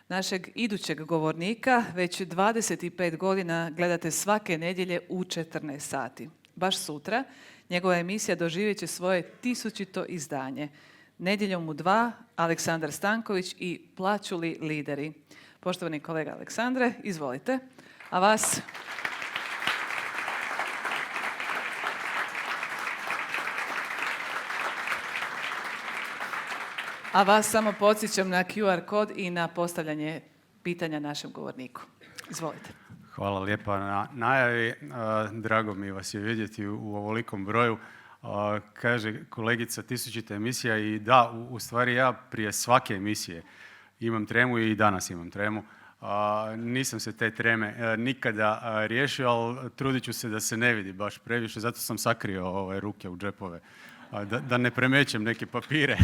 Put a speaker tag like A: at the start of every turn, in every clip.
A: Našeg idućeg govornika već 25 godina gledate svake nedjelje u 14 sati. Baš sutra njegova emisija doživjet će svoje 1000. izdanje. Nedjeljom u 2, Aleksandar Stanković i Plaću li lideri. Poštovani kolega Aleksandre, izvolite. A vas samo podsjećam na QR kod i na postavljanje pitanja našem govorniku. Izvolite.
B: Hvala lijepa na najavi. Drago mi vas je vidjeti u ovolikom broju. Kaže kolegica 1000. emisija i da, u stvari ja prije svake emisije imam tremu i danas imam tremu. Nisam se te treme nikada riješio, ali trudit ću se da se ne vidi baš previše, zato sam sakrio ruke u džepove. Da ne premećem neke papire.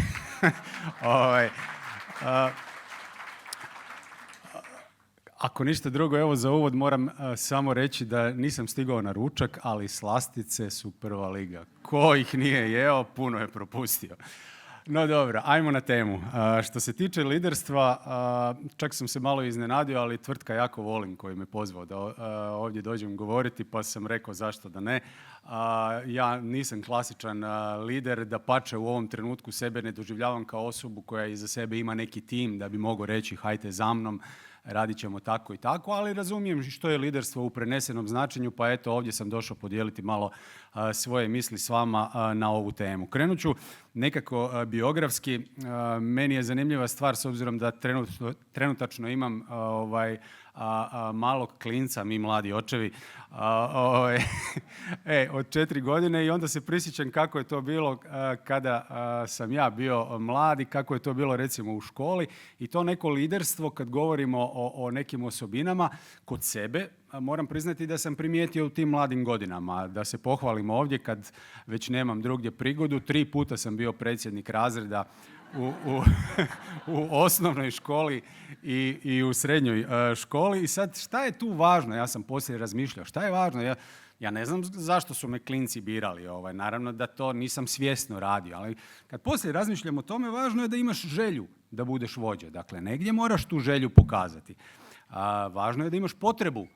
B: Ako ništa drugo, evo za uvod moram samo reći da nisam stigao na ručak, ali slastice su prva liga. Ko ih nije jeo, puno je propustio. No dobro, ajmo na temu. Što se tiče liderstva, čak sam se malo iznenadio, ali tvrtka jako volim koji me pozvao da ovdje dođem govoriti, pa sam rekao zašto da ne. Ja nisam klasičan lider, dapače u ovom trenutku sebe ne doživljavam kao osobu koja iza sebe ima neki tim da bi mogao reći hajte za mnom, radit ćemo tako i tako, ali razumijem što je liderstvo u prenesenom značenju, pa eto ovdje sam došao podijeliti malo svoje misli s vama na ovu temu. Krenut ću nekako biografski. Meni je zanimljiva stvar s obzirom da trenutačno imam malog klinca, mi mladi očevi, od 4 godine i onda se prisjećam kako je to bilo kada sam ja bio mlad, kako je to bilo recimo u školi i to neko liderstvo kad govorimo o nekim osobinama kod sebe. Moram priznati da sam primijetio u tim mladim godinama, da se pohvalim ovdje kad već nemam drugdje prigodu. 3 puta sam bio predsjednik razreda u osnovnoj školi i u srednjoj školi. I sad šta je tu važno? Ja sam poslije razmišljao šta je važno. Ja ne znam zašto su me klinci birali. Naravno da to nisam svjesno radio, ali kad poslije razmišljam o tome, važno je da imaš želju da budeš vođa. Dakle, negdje moraš tu želju pokazati. Važno je da imaš potrebu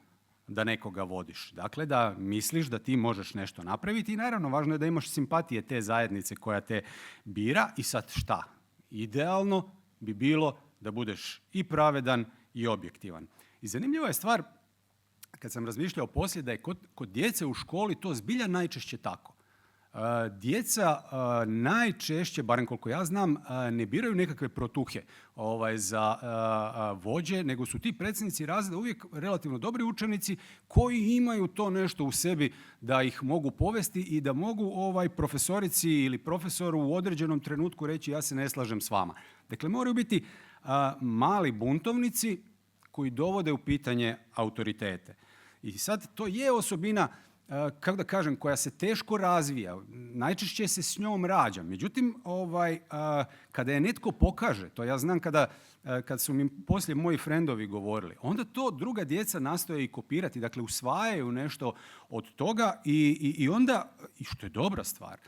B: da nekoga vodiš. Dakle, da misliš da ti možeš nešto napraviti i naravno važno je da imaš simpatije te zajednice koja te bira. I sad šta? Idealno bi bilo da budeš i pravedan i objektivan. I zanimljiva je stvar, kad sam razmišljao poslije, da je kod djece u školi to zbilja najčešće tako. Djeca najčešće, barem koliko ja znam, ne biraju nekakve protuhe za vođe, nego su ti predsjednici razreda uvijek relativno dobri učenici koji imaju to nešto u sebi da ih mogu povesti i da mogu profesorici ili profesoru u određenom trenutku reći ja se ne slažem s vama. Dakle, moraju biti mali buntovnici koji dovode u pitanje autoritete. I sad to je osobina, kako da kažem, koja se teško razvija. Najčešće se s njom rađa. Međutim, kada je netko pokaže, to ja znam kad su mi poslije moji frendovi govorili, onda to druga djeca nastoje i kopirati, dakle usvajaju nešto od toga i onda, i što je dobra stvar,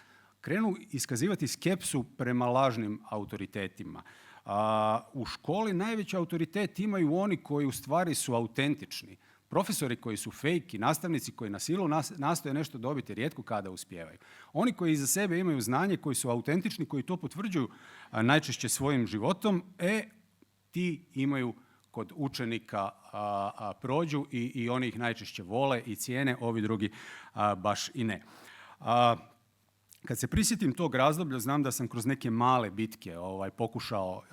B: krenu iskazivati skepsu prema lažnim autoritetima. U školi najveći autoritet imaju oni koji u stvari su autentični. Profesori koji su fejki, nastavnici koji na silu nastoje nešto dobiti, rijetko kada uspijevaju. Oni koji iza sebe imaju znanje, koji su autentični, koji to potvrđuju najčešće svojim životom, ti imaju kod učenika prođu i oni ih najčešće vole i cijene, ovi drugi baš i ne. Kad se prisjetim tog razdoblja, znam da sam kroz neke male bitke pokušao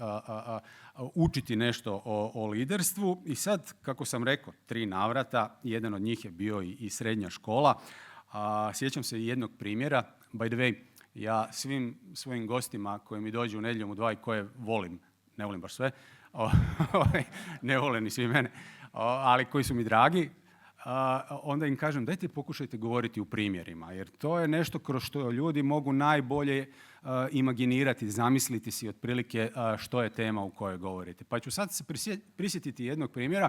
B: učiti nešto o liderstvu i sad, kako sam rekao, 3 navrata, jedan od njih je bio i srednja škola. Sjećam se jednog primjera, by the way, ja svim svojim gostima koji mi dođu u Nedjeljom u 2 i koje volim, ne volim baš sve, ne vole ni svi mene, ali koji su mi dragi, onda im kažem dajte pokušajte govoriti u primjerima, jer to je nešto kroz što ljudi mogu najbolje imaginirati, zamisliti si otprilike što je tema u kojoj govorite. Pa ću sad se prisjetiti jednog primjera.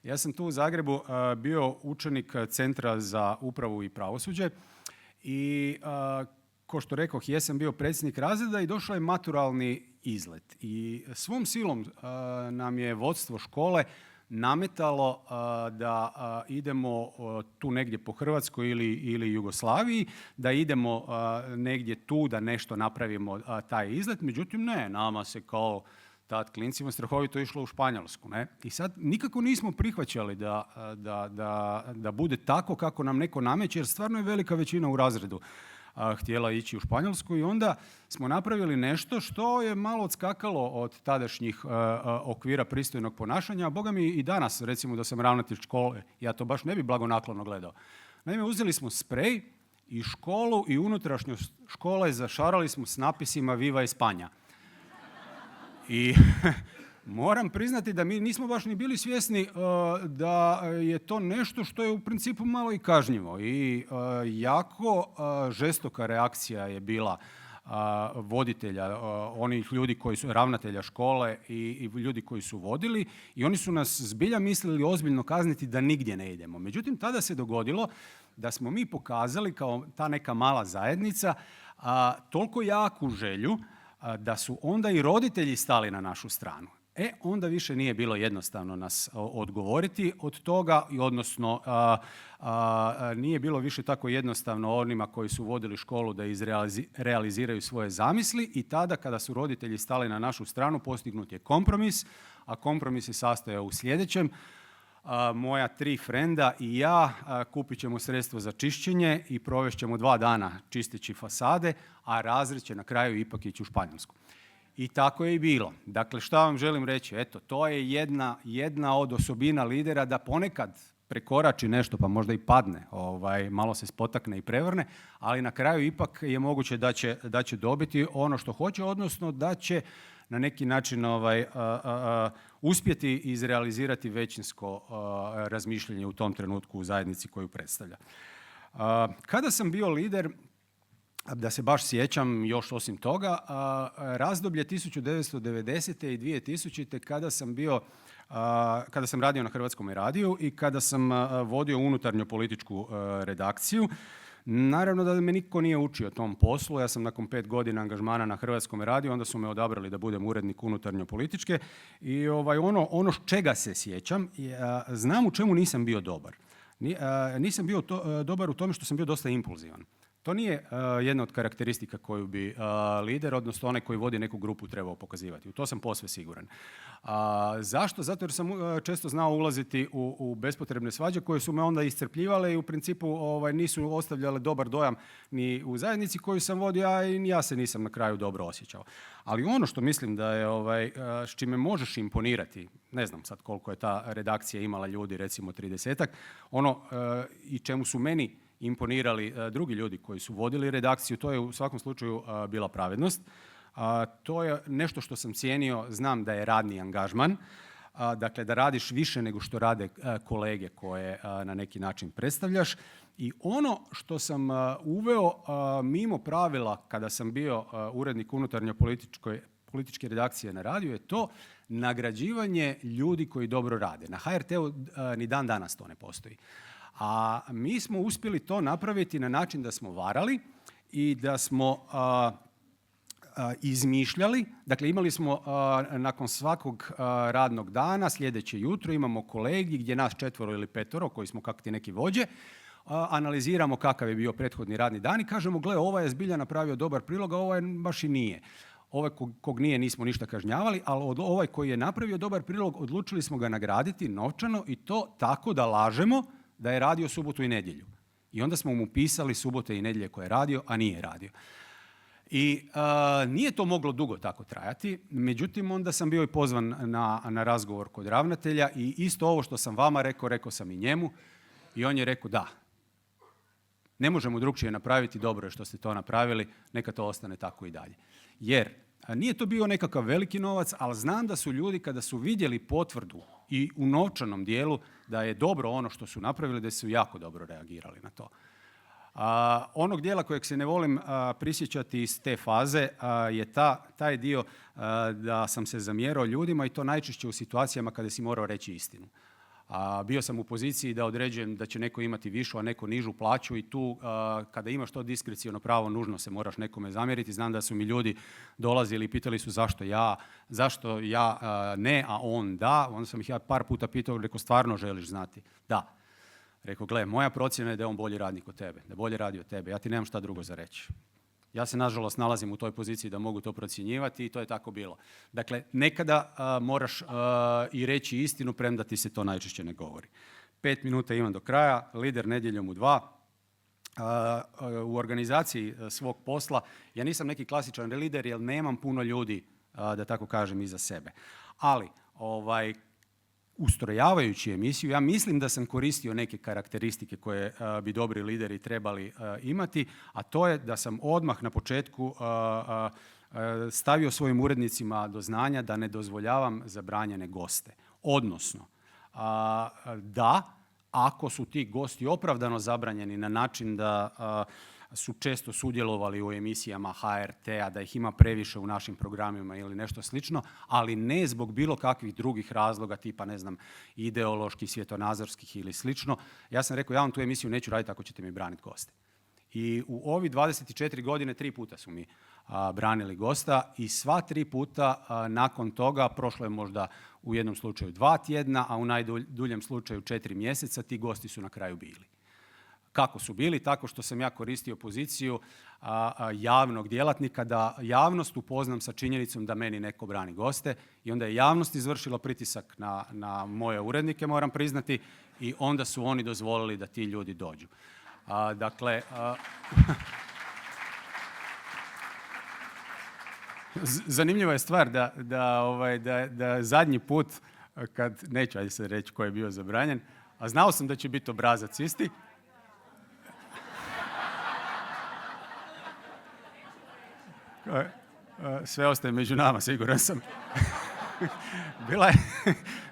B: Ja sam tu u Zagrebu bio učenik Centra za upravu i pravosuđe i ko što rekoh, jesam bio predsjednik razreda i došao je maturalni izlet. I svom silom nam je vodstvo škole nametalo da idemo tu negdje po Hrvatskoj ili Jugoslaviji, da idemo negdje tu da nešto napravimo taj izlet. Međutim, ne, nama se kao tad klincima strahovito išlo u Španjolsku. Ne? I sad nikako nismo prihvaćali da bude tako kako nam neko nameće, jer stvarno je velika većina u razredu htjela ići u Španjolsku i onda smo napravili nešto što je malo odskakalo od tadašnjih okvira pristojnog ponašanja, a boga mi i danas, recimo da sam ravnatelj škole, ja to baš ne bi blagonaklono gledao. Naime, uzeli smo sprej i školu i unutrašnjost škole zašarali smo s napisima Viva Espanja. I moram priznati da mi nismo baš ni bili svjesni da je to nešto što je u principu malo i kažnjivo. I jako žestoka reakcija je bila voditelja, onih ljudi koji su ravnatelja škole i ljudi koji su vodili, i oni su nas zbilja mislili ozbiljno kazniti da nigdje ne idemo. Međutim, tada se dogodilo da smo mi pokazali kao ta neka mala zajednica toliko jaku želju da su onda i roditelji stali na našu stranu. Onda više nije bilo jednostavno nas odgovoriti od toga, odnosno nije bilo više tako jednostavno onima koji su vodili školu da realiziraju svoje zamisli, i tada kada su roditelji stali na našu stranu postignut je kompromis, a kompromis se sastojao u sljedećem. Moja 3 frenda i ja kupit ćemo sredstvo za čišćenje i provest ćemo 2 dana čisteći fasade, a razred će na kraju ipak ići u Španjolsku. I tako je i bilo. Dakle, šta vam želim reći? Eto, to je jedna od osobina lidera, da ponekad prekorači nešto pa možda i padne, malo se spotakne i prevrne, ali na kraju ipak je moguće da će dobiti ono što hoće, odnosno da će na neki način uspjeti izrealizirati većinsko razmišljanje u tom trenutku u zajednici koju predstavlja. Kada sam bio lider, da se baš sjećam još osim toga, razdoblje 1990. i 2000. kada sam radio na Hrvatskom radiju i kada sam vodio unutarnju političku redakciju, naravno da me niko nije učio tom poslu. Ja sam nakon 5 godina angažmana na Hrvatskom radiju, onda su me odabrali da budem urednik unutarnjo političke, i ono čega se sjećam, znam u čemu nisam bio dobar. Nisam bio dobar u tome što sam bio dosta impulzivan. To nije jedna od karakteristika koju bi lider, odnosno onaj koji vodi neku grupu, trebao pokazivati. U to sam posve siguran. Zašto? Zato jer sam često znao ulaziti u bespotrebne svađe koje su me onda iscrpljivale i u principu nisu ostavljale dobar dojam ni u zajednici koju sam vodio, a i ja se nisam na kraju dobro osjećao. Ali ono što mislim da je s čime možeš imponirati, ne znam sad koliko je ta redakcija imala ljudi, recimo 30-ak, i čemu su meni imponirali drugi ljudi koji su vodili redakciju, to je u svakom slučaju bila pravednost. To je nešto što sam cijenio, znam da je radni angažman, dakle da radiš više nego što rade kolege koje na neki način predstavljaš. I ono što sam uveo mimo pravila kada sam bio urednik unutarnjo političke redakcije na radiju je to nagrađivanje ljudi koji dobro rade. Na HRT-u ni dan danas to ne postoji. A mi smo uspjeli to napraviti na način da smo varali i da smo izmišljali. Dakle, imali smo nakon svakog radnog dana, sljedeće jutro imamo kolegij gdje nas 4 ili 5 koji smo kakti neki vođe, analiziramo kakav je bio prethodni radni dan i kažemo, gle, ovaj je zbilja napravio dobar prilog, a ovaj baš i nije. Ovaj kog nije nismo ništa kažnjavali, ali ovaj koji je napravio dobar prilog odlučili smo ga nagraditi novčano, i to tako da lažemo da je radio subotu i nedjelju. I onda smo mu pisali subote i nedjelje koje je radio, a nije radio. I nije to moglo dugo tako trajati, međutim onda sam bio i pozvan na razgovor kod ravnatelja i isto ovo što sam vama rekao sam i njemu, i on je rekao da, ne možemo drukčije napraviti, dobro je što ste to napravili, neka to ostane tako i dalje. Jer nije to bio nekakav veliki novac, ali znam da su ljudi kada su vidjeli potvrdu i u novčanom dijelu da je dobro ono što su napravili, da su jako dobro reagirali na to. Onog dijela kojeg se ne volim prisjećati iz te faze je taj dio da sam se zamjerao ljudima, i to najčešće u situacijama kada si morao reći istinu. bio sam u poziciji da određujem da će neko imati višu, a neko nižu plaću i tu kada imaš to diskreciono pravo, nužno se moraš nekome zamjeriti. Znam da su mi ljudi dolazili i pitali su zašto ja ne, a on da. Onda sam ih ja par puta pitao, rekao, stvarno želiš znati? Da. Rekao, gle, moja procjena je da je on bolji radnik od tebe, da bolje radi od tebe. Ja ti nemam šta drugo za reći. Ja se, nažalost, nalazim u toj poziciji da mogu to procjenjivati i to je tako bilo. Dakle, nekada moraš i reći istinu, premda ti se to najčešće ne govori. 5 minuta imam do kraja, lider Nedjeljom u 2. U organizaciji svog posla ja nisam neki klasičan lider jer nemam puno ljudi, da tako kažem, iza sebe. Ali, ustrojavajući emisiju, ja mislim da sam koristio neke karakteristike koje bi dobri lideri trebali imati, a to je da sam odmah na početku stavio svojim urednicima do znanja da ne dozvoljavam zabranjene goste. Odnosno, da, ako su ti gosti opravdano zabranjeni na način da su često sudjelovali u emisijama HRT-a, da ih ima previše u našim programima ili nešto slično, ali ne zbog bilo kakvih drugih razloga, tipa, ne znam, ideoloških, svjetonazorskih ili slično. Ja sam rekao, ja vam tu emisiju neću raditi ako ćete mi braniti goste. I u ovi 24 godine 3 puta su mi branili gosta i sva 3 puta nakon toga, prošlo je možda u jednom slučaju 2 tjedna, a u najduljem slučaju 4 mjeseca, ti gosti su na kraju bili. Kako su bili? Tako što sam ja koristio poziciju javnog djelatnika da javnost upoznam sa činjenicom da meni neko brani goste i onda je javnost izvršila pritisak na moje urednike, moram priznati, i onda su oni dozvolili da ti ljudi dođu. Dakle, zanimljiva je stvar da zadnji put, kad, neću ajde se reći ko je bio zabranjen, a znao sam da će biti obrazac isti, sve ostaje među nama, siguran sam.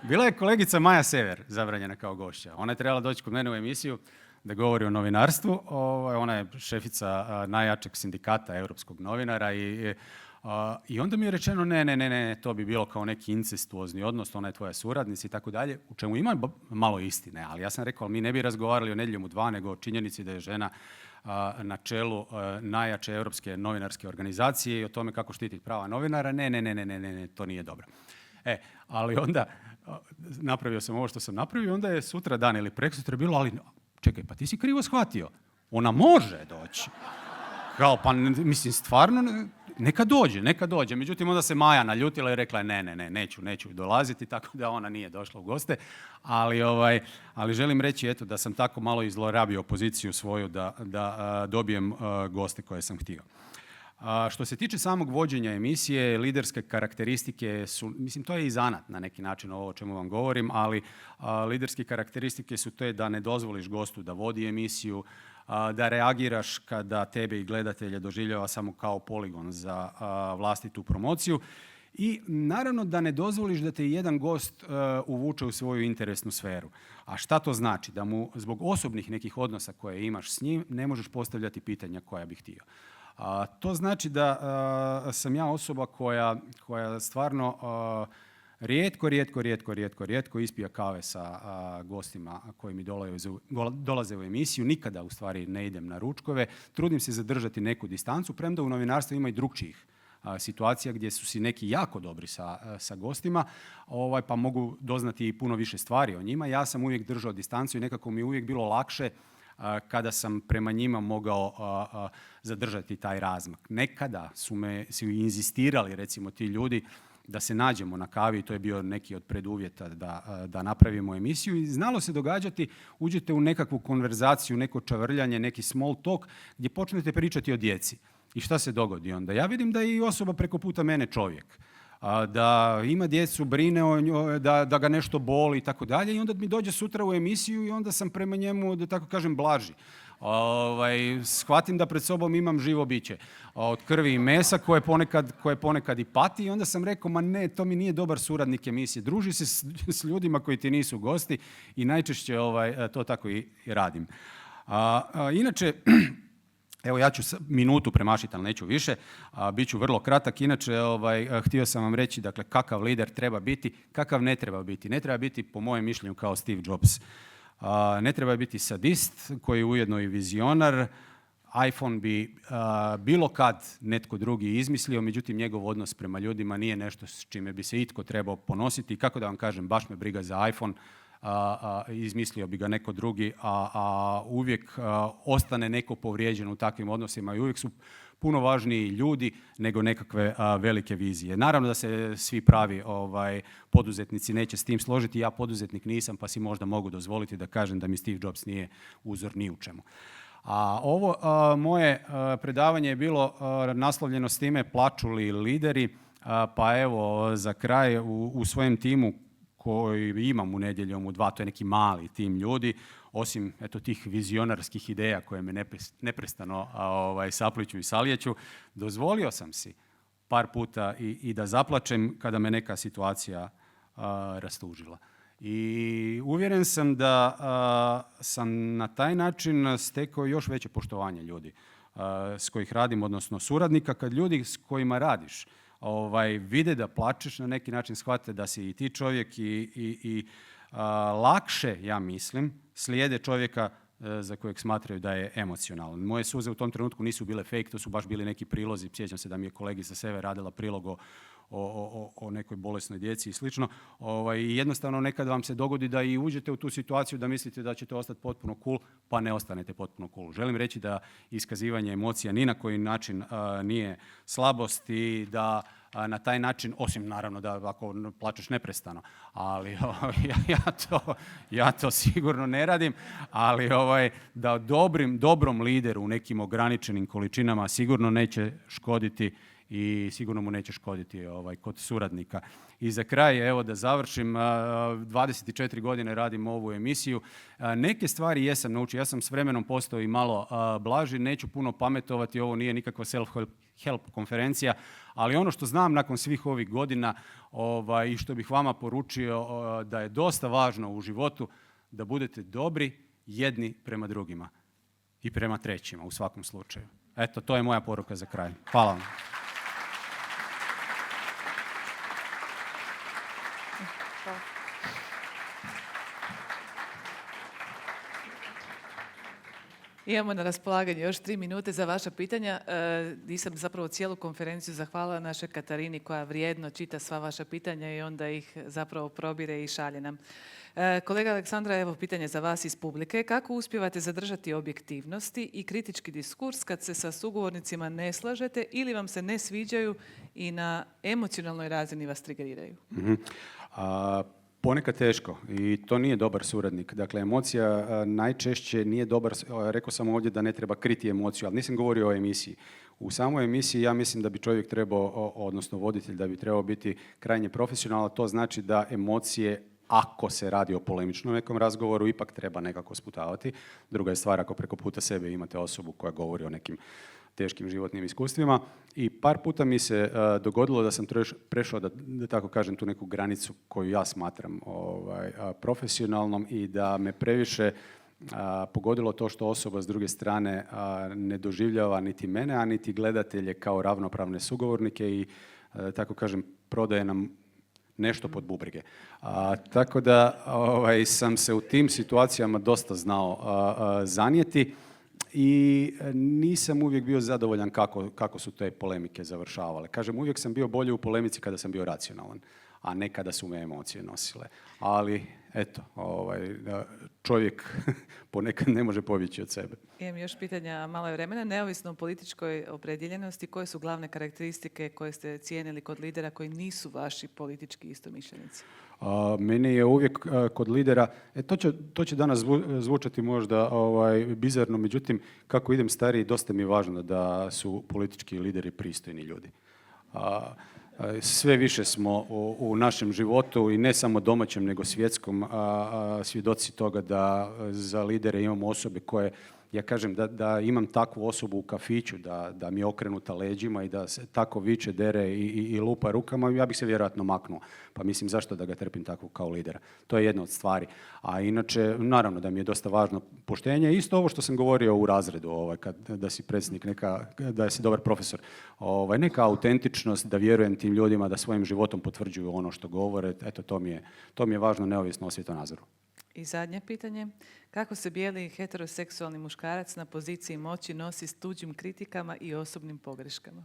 B: Bila je kolegica Maja Sever zabranjena kao gošća. Ona je trebala doći kod mene u emisiju da govori o novinarstvu. Ona je šefica najjačeg sindikata europskog novinara i onda mi je rečeno ne, to bi bilo kao neki incestuozni odnos, ona je tvoja suradnica i tako dalje, u čemu ima malo istine, ali ja sam rekao, mi ne bi razgovarali o Nedjeljom u 2, nego o činjenici da je žena na čelu najjače europske novinarske organizacije i o tome kako štititi prava novinara. Ne, to nije dobro. Ali onda napravio sam ovo što sam napravio i onda je sutra dan ili preksutra bilo, ali čekaj, pa ti si krivo shvatio. Ona može doći. Kao, pa mislim, stvarno, neka dođe. Međutim, onda se Maja naljutila i rekla ne, neću dolaziti, tako da ona nije došla u goste. Ali želim reći, eto, da sam tako malo izlorabio poziciju svoju da dobijem goste koje sam htio. Što se tiče samog vođenja emisije, liderske karakteristike su, mislim, to je i zanat na neki način ovo o čemu vam govorim, ali liderske karakteristike su te da ne dozvoliš gostu da vodi emisiju, da reagiraš kada tebe i gledatelje doživljava samo kao poligon za vlastitu promociju i naravno da ne dozvoliš da te jedan gost uvuče u svoju interesnu sferu. A šta to znači? Da mu zbog osobnih nekih odnosa koje imaš s njim ne možeš postavljati pitanja koja bi htio. To znači da sam ja osoba koja stvarno rijetko ispija kave sa gostima koji mi dolaze u emisiju. Nikada u stvari ne idem na ručkove. Trudim se zadržati neku distancu, premda u novinarstvu ima i drugčijih situacija gdje su si neki jako dobri sa gostima, pa mogu doznati i puno više stvari o njima. Ja sam uvijek držao distancu i nekako mi je uvijek bilo lakše kada sam prema njima mogao zadržati taj razmak. Nekada su inzistirali, recimo, ti ljudi da se nađemo na kavi, to je bio neki od preduvjeta da napravimo emisiju i znalo se događati, uđete u nekakvu konverzaciju, neko čavrljanje, neki small talk gdje počnete pričati o djeci. I šta se dogodi onda? Ja vidim da je i osoba preko puta mene čovjek, da ima djecu, brine o njoj, da ga nešto boli i tako dalje i onda mi dođe sutra u emisiju i onda sam prema njemu, da tako kažem, blaži. Shvatim da pred sobom imam živo biće od krvi i mesa koje ponekad i pati i onda sam rekao, ma ne, to mi nije dobar suradnik emisije. Druži se s ljudima koji ti nisu gosti i najčešće to tako i radim. Inače, Evo ja ću minutu premašiti, ali neću više, bit ću vrlo kratak. Inače, htio sam vam reći dakle, kakav lider treba biti, kakav ne treba biti. Ne treba biti, po mojem mišljenju, kao Steve Jobs. Ne treba biti sadist koji je ujedno i vizionar. iPhone bi bilo kad netko drugi izmislio, međutim njegov odnos prema ljudima nije nešto s čime bi se itko trebao ponositi. Kako da vam kažem, baš me briga za iPhone, izmislio bi ga neko drugi, a uvijek ostane neko povrijeđen u takvim odnosima i uvijek su puno važniji ljudi nego nekakve velike vizije. Naravno da se svi pravi poduzetnici neće s tim složiti. Ja poduzetnik nisam, pa si možda mogu dozvoliti da kažem da mi Steve Jobs nije uzor ni u čemu. A ovo moje predavanje je bilo naslovljeno s time plaču li lideri, pa evo za kraj u svojem timu koji imam u Nedjeljom u 2, to je neki mali tim ljudi, osim eto, tih vizionarskih ideja koje me neprestano sapliću i salijeću, dozvolio sam si par puta i da zaplačem kada me neka situacija rastužila. I uvjeren sam da sam na taj način stekao još veće poštovanje ljudi s kojih radim, odnosno suradnika. Kad ljudi s kojima radiš vide da plačeš, na neki način shvate da si i ti čovjek i lakše, ja mislim, slijede čovjeka za kojeg smatraju da je emocionalan. Moje suze u tom trenutku nisu bile fake, to su baš bili neki prilozi. Sjećam se da mi je kolegica Seve radila prilog o nekoj bolesnoj djeci i slično. I jednostavno nekad vam se dogodi da i uđete u tu situaciju da mislite da ćete ostati potpuno cool, pa ne ostanete potpuno cool. Želim reći da iskazivanje emocija ni na koji način nije slabost i da na taj način, osim naravno da ako plačeš neprestano, ali ja to sigurno ne radim, ali da dobrom lideru u nekim ograničenim količinama sigurno neće škoditi i sigurno mu neće škoditi kod suradnika. I za kraj, evo da završim, 24 godine radim ovu emisiju. Neke stvari jesam naučio, ja sam s vremenom postao i malo blaži, neću puno pametovati, ovo nije nikakva self-help konferencija, ali ono što znam nakon svih ovih godina i što bih vama poručio da je dosta važno u životu, da budete dobri jedni prema drugima i prema trećima u svakom slučaju. Eto, to je moja poruka za kraj. Hvala vam.
A: Imamo na raspolaganju još 3 minute za vaša pitanja. Nisam zapravo cijelu konferenciju zahvalila našoj Katarini koja vrijedno čita sva vaša pitanja i onda ih zapravo probire i šalje nam. Kolega Aleksandra, evo pitanje za vas iz publike. Kako uspijevate zadržati objektivnosti i kritički diskurs kad se sa sugovornicima ne slažete ili vam se ne sviđaju i na emocionalnoj razini vas triggeriraju?
B: Ponekad teško i to nije dobar suradnik. Dakle, emocija najčešće nije dobar, rekao sam ovdje da ne treba kriti emociju, ali nisam govorio o emisiji. U samoj emisiji ja mislim da bi čovjek trebao, odnosno voditelj, da bi trebao biti krajnje profesionalan. To znači da emocije, ako se radi o polemičnom nekom razgovoru, ipak treba nekako sputavati. Druga je stvar ako preko puta sebe imate osobu koja govori o nekim teškim životnim iskustvima. I par puta mi se dogodilo da sam prešao, da tako kažem, tu neku granicu koju ja smatram profesionalnom i da me previše pogodilo to što osoba s druge strane ne doživljava niti mene, a niti gledatelje kao ravnopravne sugovornike i, tako kažem, prodaje nam nešto pod bubrege. Tako da sam se u tim situacijama dosta znao zanijeti. I nisam uvijek bio zadovoljan kako su te polemike završavale. Kažem, uvijek sam bio bolji u polemici kada sam bio racionalan, a ne kada su me emocije nosile. Ali, eto, čovjek ponekad ne može pobjeći od sebe.
A: Imam još pitanja, malo je vremena. Neovisno o političkoj opredjeljenosti, koje su glavne karakteristike koje ste cijenili kod lidera koji nisu vaši politički istomišljenici?
B: Meni je uvijek kod lidera, to će danas zvučati možda bizarno, međutim, kako idem stariji, dosta mi je važno da su politički lideri pristojni ljudi. Sve više smo u našem životu i ne samo domaćem nego svjetskom svjedoci toga da za lidere imamo osobe koje ja kažem da imam takvu osobu u kafiću, da mi je okrenuta leđima i da se tako viče, dere i lupa rukama, ja bih se vjerojatno maknuo. Pa mislim, zašto da ga trpim tako kao lidera? To je jedna od stvari. A inače, naravno da mi je dosta važno poštenje. Isto ovo što sam govorio u razredu, da si predsjednik, da si dobar profesor. Neka autentičnost, da vjerujem tim ljudima, da svojim životom potvrđuju ono što govore. Eto, to mi je važno neovisno o svjetonazoru.
A: I zadnje pitanje. Kako se bijeli heteroseksualni muškarac na poziciji moći nosi s tuđim kritikama i osobnim pogreškama?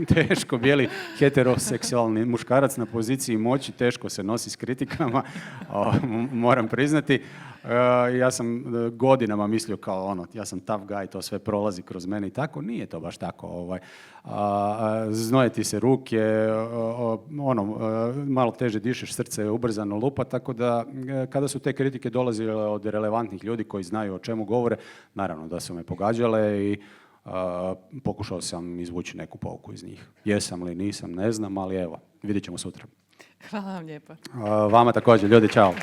A: Teško. Bijeli heteroseksualni muškarac na poziciji moći teško se nosi s kritikama, moram priznati. Ja sam godinama mislio kao ja sam tough guy, to sve prolazi kroz mene i tako. Nije to baš tako. Znoje ti se ruke, malo teže dišeš, srce je ubrzano lupa, tako da kada su te kritike dolazile od relevantnih ljudi koji znaju o čemu govore, naravno da su me pogađale i pokušao sam izvući neku pouku iz njih. Jesam li, nisam, ne znam, ali evo, vidjet ćemo sutra. Hvala vam lijepa.
B: Vama također, ljudi, čao.